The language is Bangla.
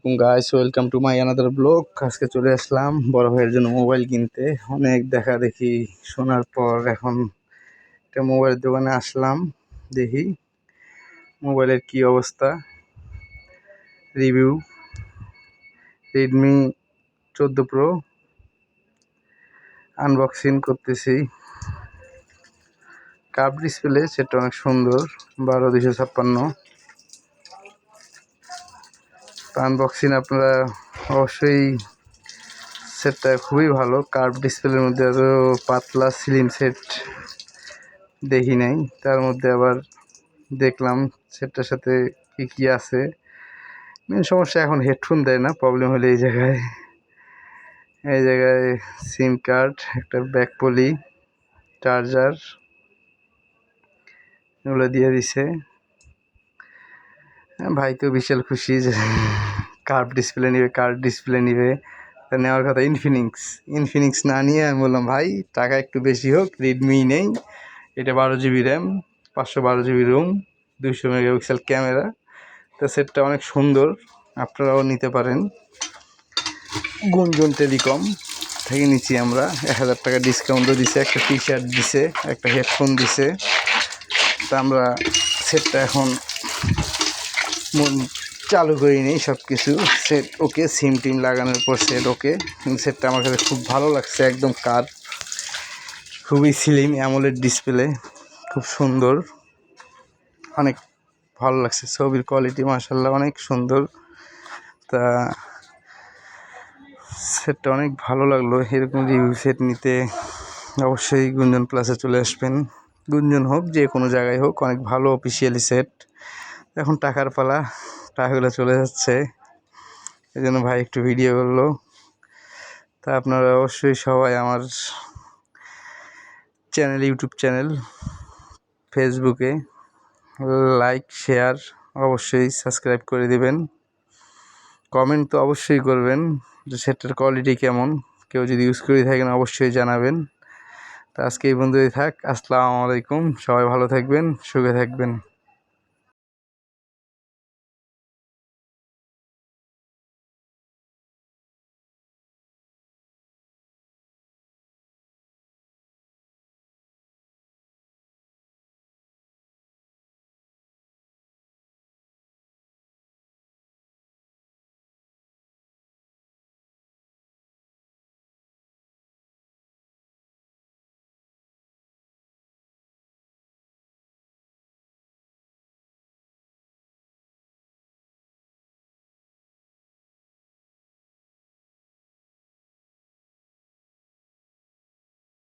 Guys, welcome to my another blog. আজকে চলে আসলাম বড় ভাইয়ের জন্য মোবাইল কিনতে। অনেক দেখা দেখি শোনার পর এখন একটা মোবাইলের দোকানে আসলাম। দেখি মোবাইলের কি অবস্থা। রিভিউ রেডমি 14 প্রো আনবক্সিং করতেছি। কার্ভ ডিসপ্লে, সেটা অনেক সুন্দর, 12/256। আনবক্সিং আপনারা অবশ্যই, সেটটা খুবই ভালো। কার্ভ ডিসপ্লের মধ্যে এত পাতলা স্লিম সেট দেখি নাই। তার মধ্যে আবার দেখলাম সেটটার সাথে কি কি আছে। মেন সমস্যা এখন হেডফোন দেয় না, প্রবলেম হলে এই জায়গায় সিম কার্ড, একটা ব্যাক পলি, চার্জার এগুলো দিয়ে দিছে। ভাই তো বিশাল খুশি যে কার্ভ ডিসপ্লে নিবে। নেওয়ার কথা ইনফিনিক্স না নিয়ে আমি বললাম, ভাই টাকা একটু বেশি হোক, রেডমি নেই। এটা 12 GB RAM, 512 GB ROM, 200 megapixel camera. তো সেটটা অনেক সুন্দর, আপনারাও নিতে পারেন। গুঞ্জন টেলিকম থেকে নিচ্ছি আমরা। 1000 টাকা ডিসকাউন্টও দিছে, একটা টি শার্ট দিছে, একটা হেডফোন দিছে। তা আমরা সেটটা এখন চালু করি নেই, সব কিছু সেট ওকে, সিম টিম লাগানোর পর সেট ওকে। কিন্তু সেটটা আমার কাছে খুব ভালো লাগছে, একদম কার্ভ, খুবই স্লিম, অ্যামোলেড ডিসপ্লে, খুব সুন্দর, অনেক ভালো লাগছে। ছবির কোয়ালিটি মাশাআল্লাহ অনেক সুন্দর। তা সেটটা অনেক ভালো লাগলো। এরকম রিভিউ সেট নিতে অবশ্যই গুঞ্জন প্লাসে চলে আসবেন। গুঞ্জন হোক, যে কোনো জায়গায় হোক, অনেক ভালো অফিসিয়ালি সেট। এখন টাকার পালা, টাকাগুলো চলে যাচ্ছে, এই জন্য ভাই একটু ভিডিও করলো। তা আপনারা অবশ্যই সবাই আমার ইউটিউব চ্যানেল, ফেসবুকে লাইক শেয়ার অবশ্যই সাবস্ক্রাইব করে দিবেন। কমেন্ট তো অবশ্যই করবেন যে সেটার কোয়ালিটি কেমন, কেউ যদি ইউজ করে থাকেন অবশ্যই জানাবেন। তো আজকে এই বন্ধুই থাক। আসসালামু আলাইকুম, সবাই ভালো থাকবেন, সুখে থাকবেন।